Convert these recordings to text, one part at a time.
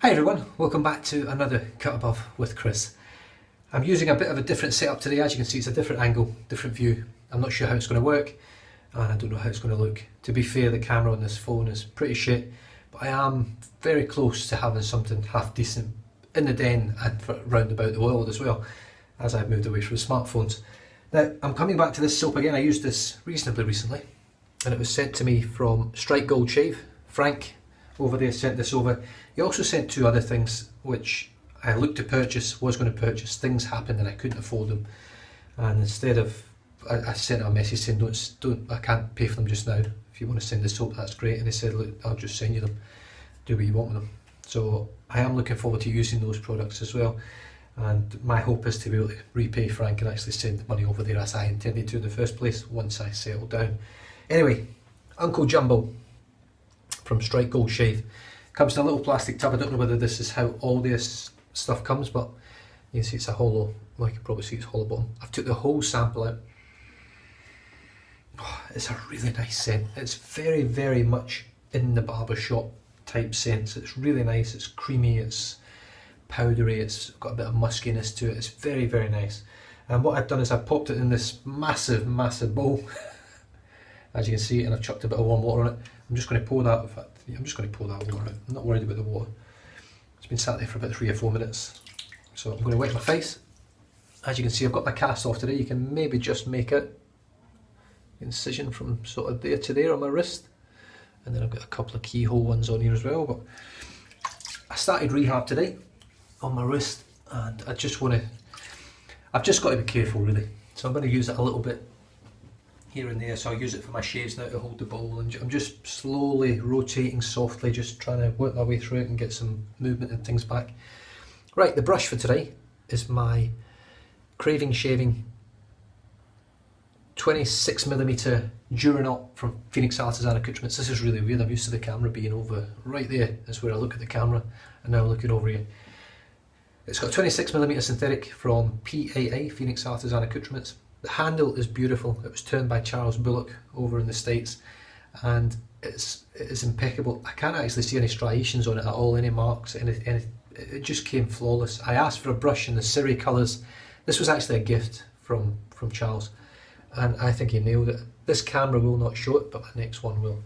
Hi everyone, welcome back to another Cut Above with Chris. I'm using a bit of a different setup today. As you can see, it's a different angle, different view. I'm not sure how it's going to work and I don't know how it's going to look. To be fair, the camera on this phone is pretty shit, but I am very close to having something half decent in the den and round about the world as well, as I've moved away from smartphones. Now, I'm coming back to this soap again. I used this reasonably recently and it was sent to me from Strike Gold Shave. Frank over there sent this over. He also sent two other things which I looked to purchase, was going to purchase. Things happened and I couldn't afford them, and instead of, I sent him a message saying don't I can't pay for them just now. If you want to send the soap, that's great. And he said, look, I'll just send you them, do what you want with them. So I am looking forward to using those products as well, and my hope is to be able to repay Frank and actually send the money over there as I intended to in the first place once I settle down. Anyway, Uncle Jumbo from Strike Gold Shave comes in a little plastic tub. I don't know whether this is how all this stuff comes, but you can see it's a hollow, well, you can probably see it's hollow bottom. I've took the whole sample out. Oh, it's a really nice scent. It's very, very much in the barbershop type scent. It's really nice, it's creamy, it's powdery, it's got a bit of muskiness to it. It's very, very nice. And what I've done is I've popped it in this massive, massive bowl, as you can see, and I've chucked a bit of warm water on it. I'm just going to pour that, in fact, I'm just going to pour that water out. I'm not worried about the water. It's been sat there for about 3 or 4 minutes. So I'm going to wet my face. As you can see, I've got my cast off today. You can maybe just make out the incision from sort of there to there on my wrist. And then I've got a couple of keyhole ones on here as well. But I started rehab today on my wrist, and I just want to, I've just got to be careful really. So I'm going to use it a little bit here and there, so I'll use it for my shaves now to hold the bowl, and I'm just slowly rotating softly, just trying to work my way through it and get some movement and things back. Right, the brush for today is my Craving Shaving 26mm Duranout from Phoenix Artisan Accoutrements. This is really weird, I'm used to the camera being over right there, is where I look at the camera, and now I'm looking over here. It's got 26mm synthetic from PAA, Phoenix Artisan Accoutrements. The handle is beautiful. It was turned by Charles Bullock over in the States, and it is impeccable. I can't actually see any striations on it at all, any marks, it just came flawless. I asked for a brush in the Siri colours. This was actually a gift from Charles, and I think he nailed it. This camera will not show it, but my next one will,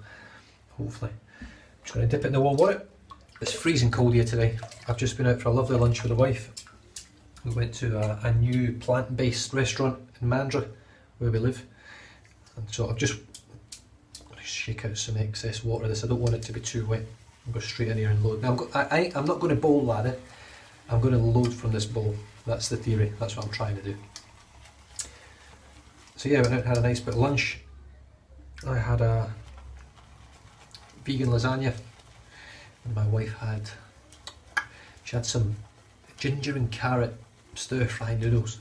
hopefully. I'm just going to dip it in the warm water. It's freezing cold here today. I've just been out for a lovely lunch with the wife. We went to a new plant-based restaurant in Mandurah, where we live, and so I've just got to shake out some excess water of this. I don't want it to be too wet. I'll go straight in here and load. Now I'm not going to bowl lather, I'm going to load from this bowl. That's the theory, that's what I'm trying to do. So yeah, I went out and had a nice bit of lunch. I had a vegan lasagna, and my wife had, she had some ginger and carrot stir-fry noodles,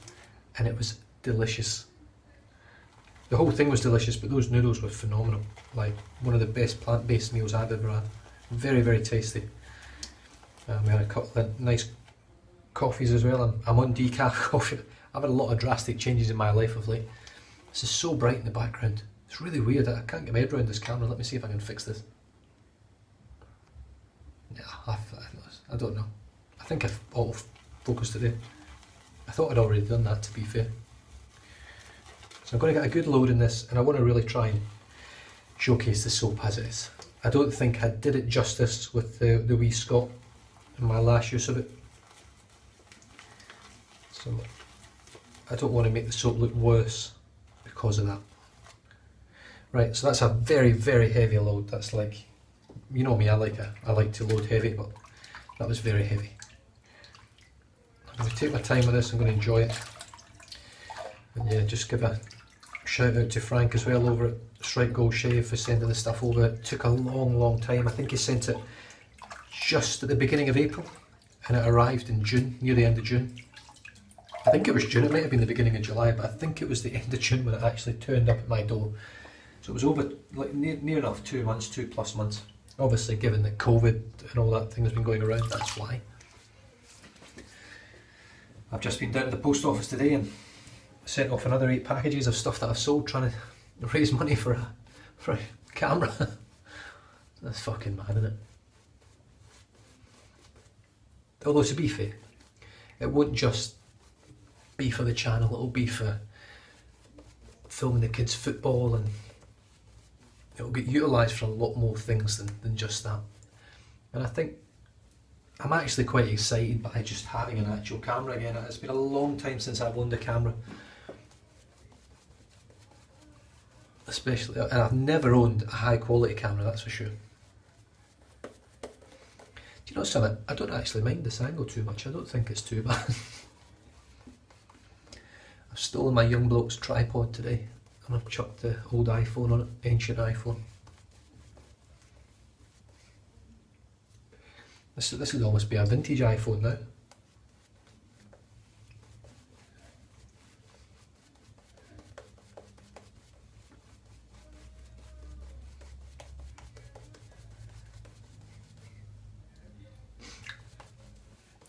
and it was delicious. The whole thing was delicious, but those noodles were phenomenal. Like one of the best plant-based meals I've ever had. Very, very tasty. We had a couple of nice coffees as well. I'm on decaf coffee. I've had a lot of drastic changes in my life of late. This is so bright in the background. It's really weird. I can't get my head around this camera. Let me see if I can fix this. Yeah, I don't know. I think I've auto-focused it in. I thought I'd already done that, to be fair. So I'm going to get a good load in this, and I want to really try and showcase the soap as it is. I don't think I did it justice with the wee Scot in my last use of it. So I don't want to make the soap look worse because of that. Right, so that's a very, very heavy load. That's like, you know me, I like to load heavy, but that was very heavy. I'm going to take my time with this, I'm going to enjoy it. And yeah, just give a shout out to Frank as well over at Strike Gold Shave for sending the stuff over. It took a long, long time. I think he sent it just at the beginning of April, and it arrived in June, near the end of June. I think it was June, it might have been the beginning of July, but I think it was the end of June when it actually turned up at my door. So it was over, like near enough 2 months, 2+ months. Obviously, given that COVID and all that thing has been going around, that's why. I've just been down to the post office today and sent off another 8 packages of stuff that I've sold, trying to raise money for a camera. That's fucking mad, isn't it? Although to be fair, it won't just be for the channel, it'll be for filming the kids' football, and it'll get utilised for a lot more things than just that. And I think I'm actually quite excited by just having an actual camera again. It's been a long time since I've owned a camera. Especially, and I've never owned a high quality camera, that's for sure. Do you know something? I don't actually mind this angle too much. I don't think it's too bad. I've stolen my young bloke's tripod today and I've chucked the old iPhone on it, ancient iPhone. This would almost be a vintage iPhone now.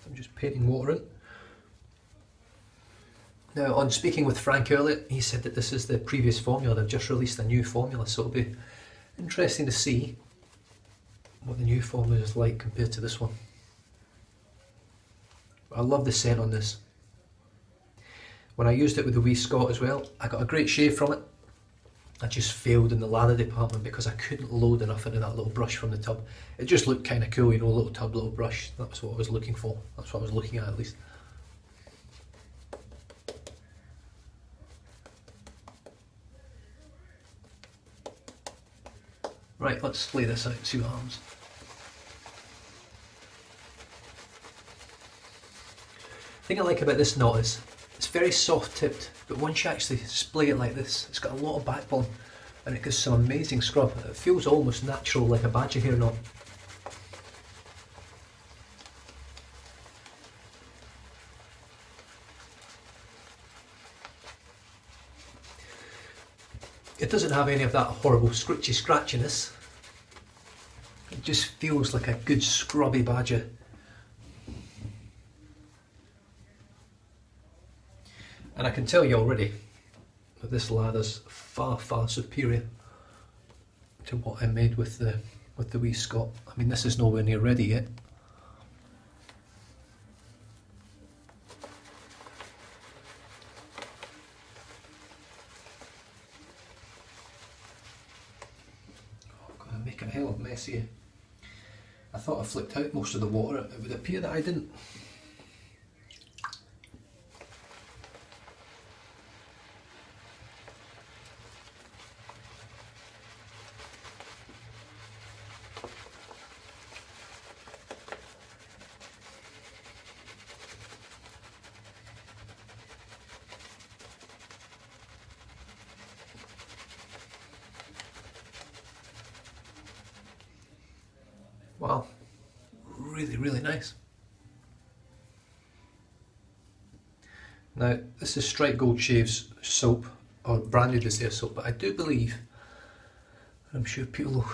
I'm just painting water in. Now, on speaking with Frank earlier, he said that this is the previous formula. They've just released a new formula, so it'll be interesting to see what the new formula is like compared to this one. I love the scent on this. When I used it with the wee Scott as well, I got a great shave from it. I just failed in the lather department because I couldn't load enough into that little brush from the tub. It just looked kind of cool, you know, little tub, little brush. That's what I was looking for. That's what I was looking at least. Right, let's lay this out and see what happens. The thing I like about this knot is it's very soft tipped, but once you actually splay it like this, it's got a lot of backbone and it gives some amazing scrub. It feels almost natural, like a badger hair knot. It doesn't have any of that horrible scritchy scratchiness. It just feels like a good scrubby badger. And I can tell you already that this lather's far, far superior to what I made with the wee Scott. I mean, this is nowhere near ready yet. Oh, I'm gonna make a hell of a mess here. I thought I flicked out most of the water. It would appear that I didn't. Wow, really, really nice. Now, this is Strike Gold Shave's soap, or branded as their soap, but I do believe, I'm sure people will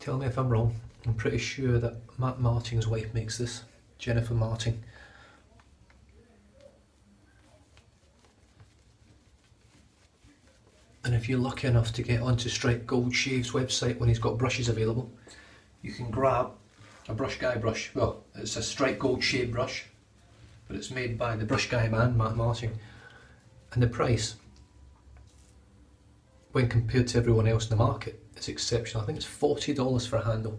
tell me if I'm wrong, I'm pretty sure that Matt Martin's wife makes this, Jennifer Martin. And if you're lucky enough to get onto Strike Gold Shave's website when he's got brushes available, you can grab a Brush Guy brush. Well, it's a Strike Gold Shave brush, but it's made by the Brush Guy man, Matt Martin. And the price, when compared to everyone else in the market, is exceptional. I think it's $40 for a handle.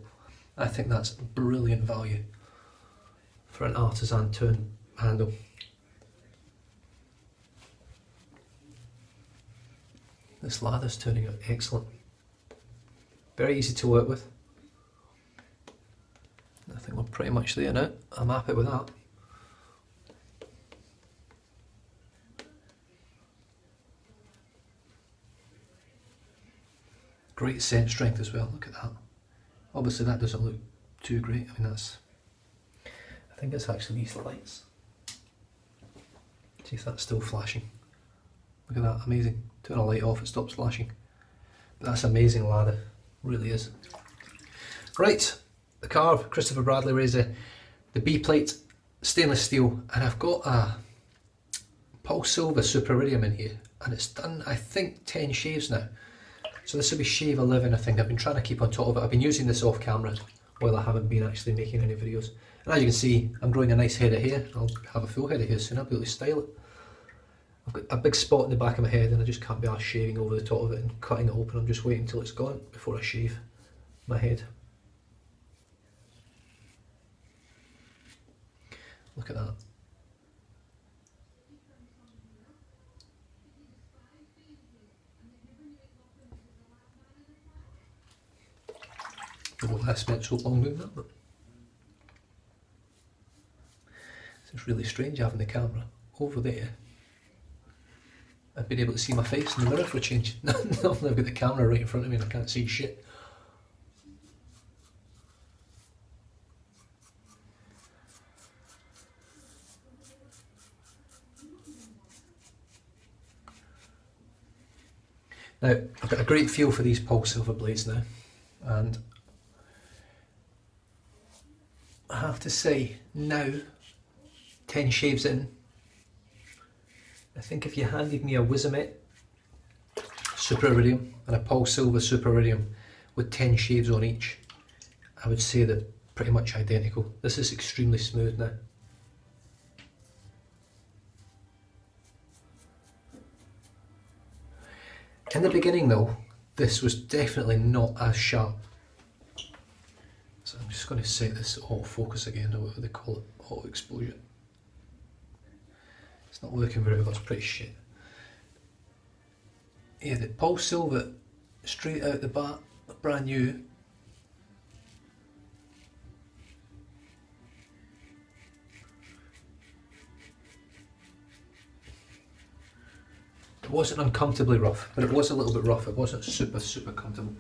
I think that's brilliant value for an artisan turn handle. This lather's turning out excellent. Very easy to work with. I think we're pretty much there now. I'm happy with that. Great scent strength as well, look at that. Obviously that doesn't look too great. I mean, I think it's actually these lights. See if that's still flashing. Look at that, amazing. Turn a light off, it stops flashing. But that's amazing lather, really is. Right. The carve, Christopher Bradley razor, the B plate, stainless steel, and I've got a Pulse Silver Super Iridium in here, and it's done, I think, 10 shaves now. So this will be shave 11, I think. I've been trying to keep on top of it. I've been using this off camera while I haven't been actually making any videos. And as you can see, I'm growing a nice head of hair. I'll have a full head of hair soon, I'll be able to style it. I've got a big spot in the back of my head and I just can't be arsed shaving over the top of it and cutting it open. I'm just waiting until it's gone before I shave my head. Look at that. I don't know why I spent so long doing that, but it's really strange having the camera over there. I've been able to see my face in the mirror for a change. Now I've got the camera right in front of me and I can't see shit. Now, I've got a great feel for these Pulse Silver blades now, and I have to say, now, 10 shaves in, I think if you handed me a Wizamet Super Iridium and a Pulse Silver Super Iridium with 10 shaves on each, I would say they're pretty much identical. This is extremely smooth now. In the beginning though, this was definitely not as sharp. So I'm just going to set this auto focus again, or whatever they call it, auto exposure. It's not working very well, it's pretty shit. Yeah, the Pulse Silver, straight out the bat, brand new. It wasn't uncomfortably rough, but it was a little bit rough. It wasn't super comfortable.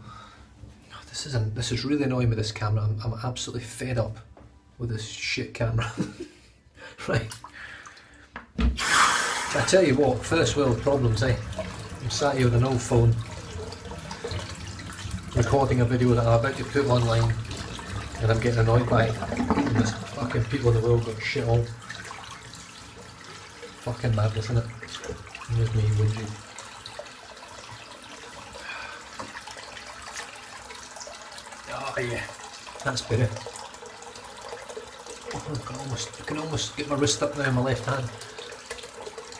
Oh, this is really annoying with this camera. I'm absolutely fed up with this shit camera. Right. I tell you what, first world problems, eh? I'm sat here with an old phone, recording a video that I'm about to put online, and I'm getting annoyed by it. And there's fucking people in the world got shit on. Fucking madness, isn't it? Here's me whinging. Oh yeah, that's better. Oh, I can almost get my wrist up now in my left hand.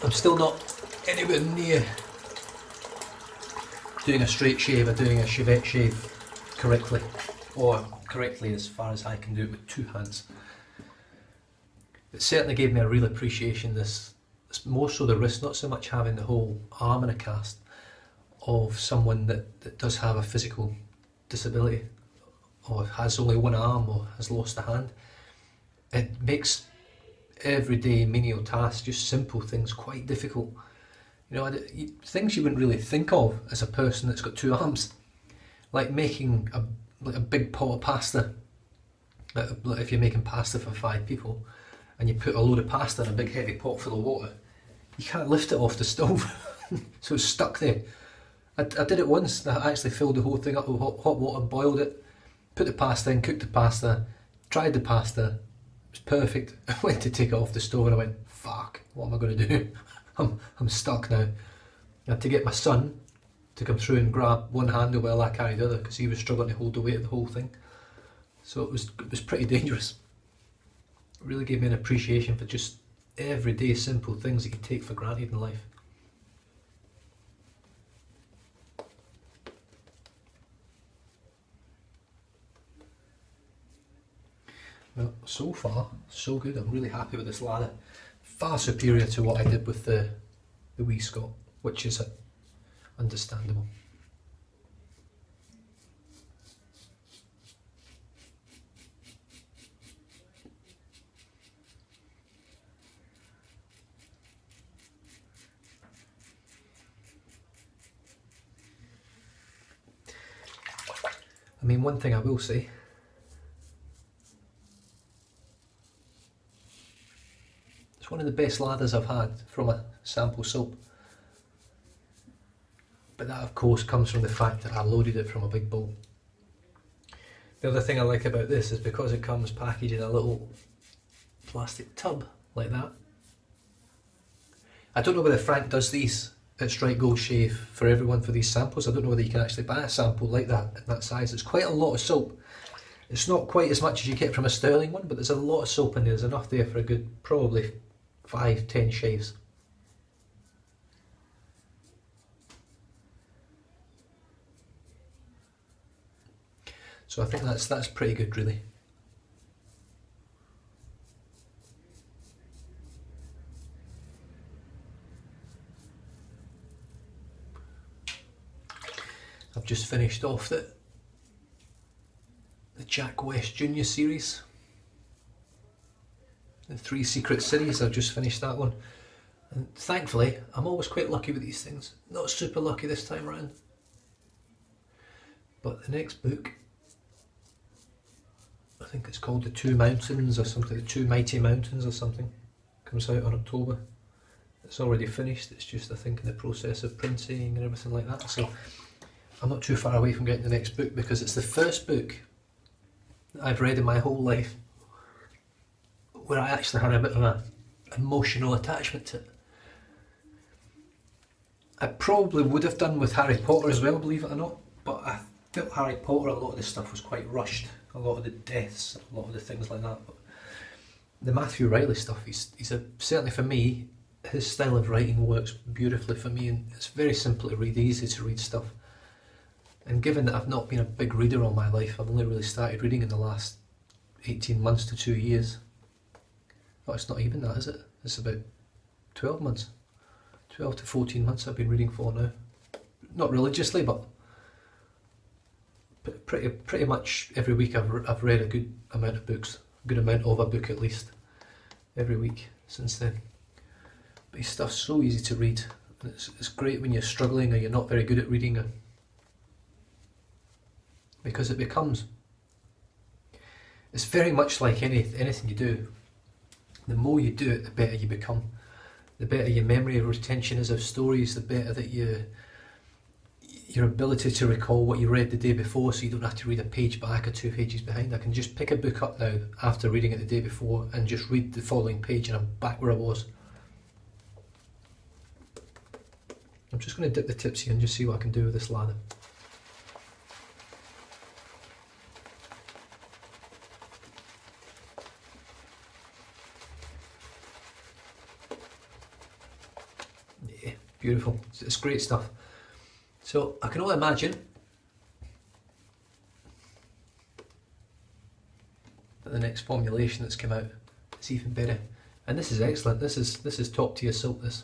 I'm still not anywhere near doing a straight shave or doing a Chevette shave correctly, or correctly as far as I can do it with two hands. It certainly gave me a real appreciation, this more so the wrist, not so much having the whole arm in a cast, of someone that does have a physical disability or has only one arm or has lost a hand. It makes everyday menial tasks, just simple things, quite difficult. You know, things you wouldn't really think of as a person that's got two arms, like making a big pot of pasta. Like if you're making pasta for 5 people and you put a load of pasta in a big heavy pot full of water, you can't lift it off the stove, so it's stuck there. I did it once. I actually filled the whole thing up with hot water, boiled it, put the pasta in, cooked the pasta, tried the pasta, it was perfect. I went to take it off the stove and I went, fuck, what am I going to do? I'm stuck now. I had to get my son to come through and grab one handle while I carried the other, because he was struggling to hold the weight of the whole thing. So it was pretty dangerous. It really gave me an appreciation for just everyday simple things that you take for granted in life. Well, so far, so good. I'm really happy with this lather. Far superior to what I did with the wee Scott, which is understandable. I mean, one thing I will say, it's one of the best lathers I've had from a sample soap. But that of course comes from the fact that I loaded it from a big bowl. The other thing I like about this is because it comes packaged in a little plastic tub like that. I don't know whether Frank does these at Strike Gold Shave for everyone for these samples. I don't know whether you can actually buy a sample like that in that size. It's quite a lot of soap, It's not quite as much as you get from a sterling one, but there's a lot of soap in there. There's enough there for a good, probably 5-10 shaves. So I think that's pretty good, really. I've just finished off the Jack West Junior series, the 3 Secret series. I've just finished that one, and thankfully I'm always quite lucky with these things. Not super lucky this time around, but the next book, I think it's called The Two Mountains or something, The Two Mighty Mountains or something, comes out in October. It's already finished, it's just I think in the process of printing and everything like that, so I'm not too far away from getting the next book, because it's the first book that I've read in my whole life where I actually had a bit of an emotional attachment to it. I probably would have done with Harry Potter as well, believe it or not, but I felt Harry Potter, a lot of the stuff was quite rushed, a lot of the deaths, a lot of the things like that. But the Matthew Riley stuff, he's certainly for me, his style of writing works beautifully for me, and it's very simple to read, easy to read stuff. And given that I've not been a big reader all my life, I've only really started reading in the last 18 months to 2 years. Oh, it's not even that, is it? It's about 12 months. 12 to 14 months I've been reading for now. Not religiously, but pretty much every week I've read a good amount of books. A good amount of a book at least. Every week since then. But his stuff's so easy to read. And it's great when you're struggling or you're not very good at reading, because it becomes, it's very much like anything you do. The more you do it, the better you become. The better your memory retention is of stories, the better that your ability to recall what you read the day before, so you don't have to read a page back or 2 pages behind. I can just pick a book up now after reading it the day before and just read the following page and I'm back where I was. I'm just going to dip the tips here and just see what I can do with this lather. Beautiful, it's great stuff. So I can only imagine that the next formulation that's come out is even better. And this is excellent, this is top tier soap, this.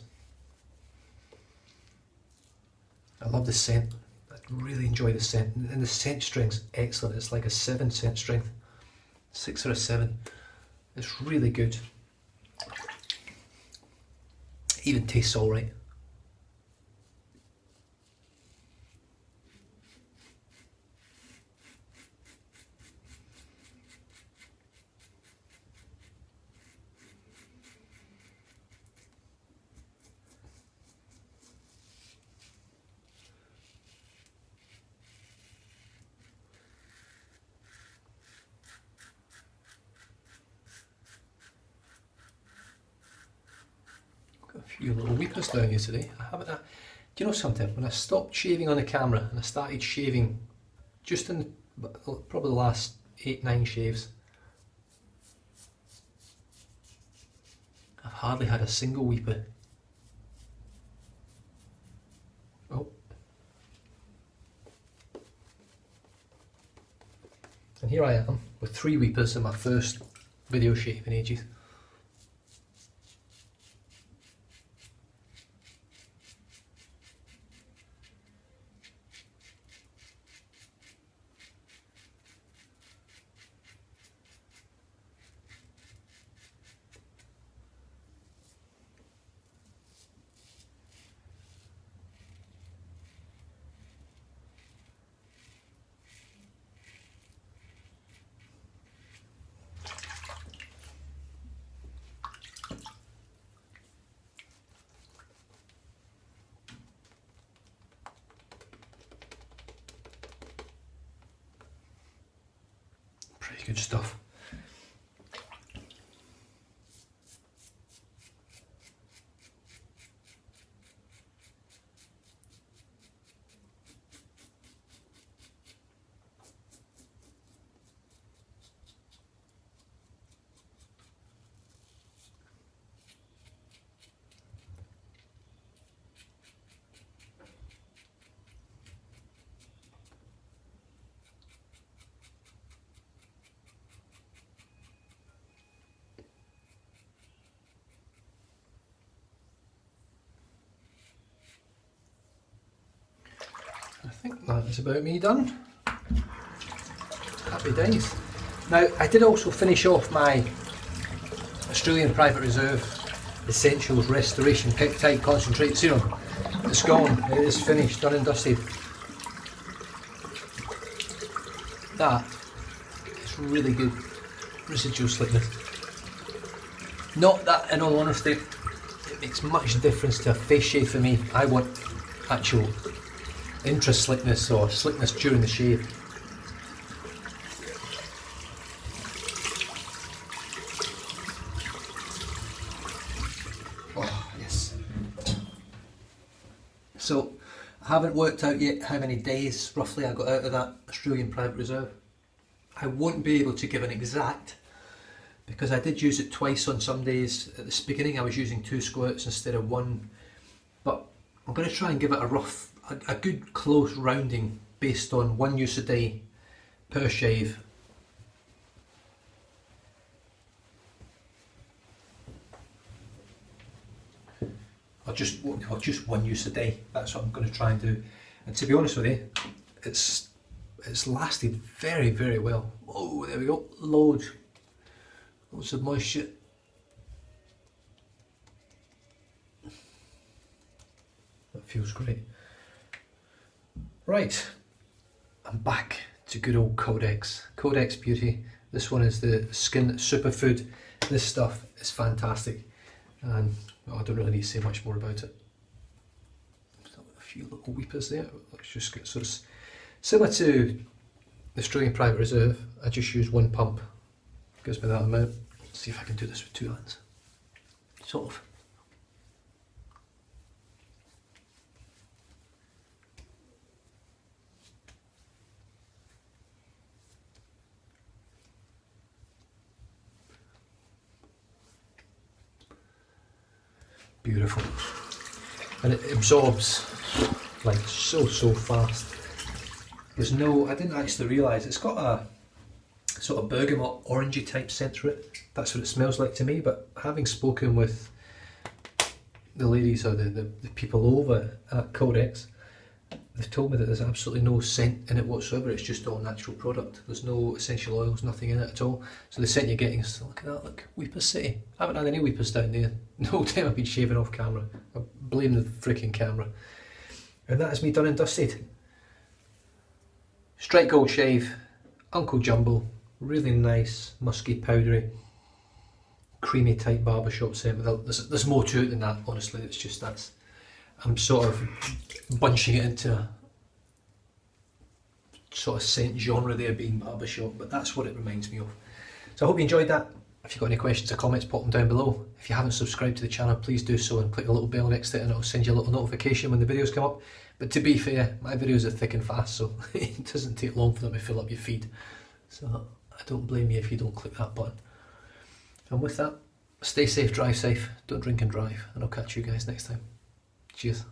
I love the scent, I really enjoy the scent, and the scent strength's excellent. It's like a 7 scent strength, 6 or a 7. It's really good. It even tastes alright. A few little weakness down here today. I haven't. Do you know something? When I stopped shaving on the camera and I started shaving, just in probably the last 8-9 shaves, I've hardly had a single weeper. Oh. And here I am with 3 weepers in my first video shave in ages. Pretty good stuff. think that is about me done. Happy days. Now, I did also finish off my Australian Private Reserve Essentials Restoration Peptide Concentrate Serum. It's gone, it is finished, done and dusted. That is really good residual slickness. Not that, in all honesty, it makes much difference to a face shave for me. I want actual intra-slickness or slickness during the shave. Oh, yes. So, I haven't worked out yet how many days roughly I got out of that Australian Private Reserve. I won't be able to give an exact, because I did use it twice on some days. At the beginning I was using 2 squirts instead of 1, but I'm going to try and give it a good close rounding based on 1 use a day per shave. Or just 1 use a day. That's what I'm going to try and do. And to be honest with you, it's lasted very, very well. Oh, there we go. Loads of moisture. That feels great. Right, I'm back to good old Codex. Codex Beauty. This one is the Skin Superfood. This stuff is fantastic, and I don't really need to say much more about it. A few little weepers there. Let's just get sort of similar to the Australian Private Reserve. I just use 1 pump. Gives me that amount. Let's see if I can do this with 2 hands. Sort of. Beautiful. And it absorbs like so fast. There's no, I didn't actually realise, it's got a sort of bergamot orangey type scent to it. That's what it smells like to me, but having spoken with the ladies or the people over at Codex, they've told me that there's absolutely no scent in it whatsoever. It's just all natural product. There's no essential oils, nothing in it at all. So the scent you're getting is, look at that, look, Weepers City. I haven't had any Weepers down there. The whole time I've been shaving off camera. I blame the freaking camera. And that is me done and dusted. Straight gold shave, Uncle Jumbo, really nice, musky, powdery, creamy type barbershop scent. There's more to it than that, honestly. It's just I'm sort of bunching it into a sort of scent genre there, being barbershop, but that's what it reminds me of. So I hope you enjoyed that. If you've got any questions or comments, pop them down below. If you haven't subscribed to the channel, please do so and click the little bell next to it, and it'll send you a little notification when the videos come up. But to be fair, my videos are thick and fast, so it doesn't take long for them to fill up your feed. So I don't blame you if you don't click that button. And with that, stay safe, drive safe, don't drink and drive, and I'll catch you guys next time. Cheers.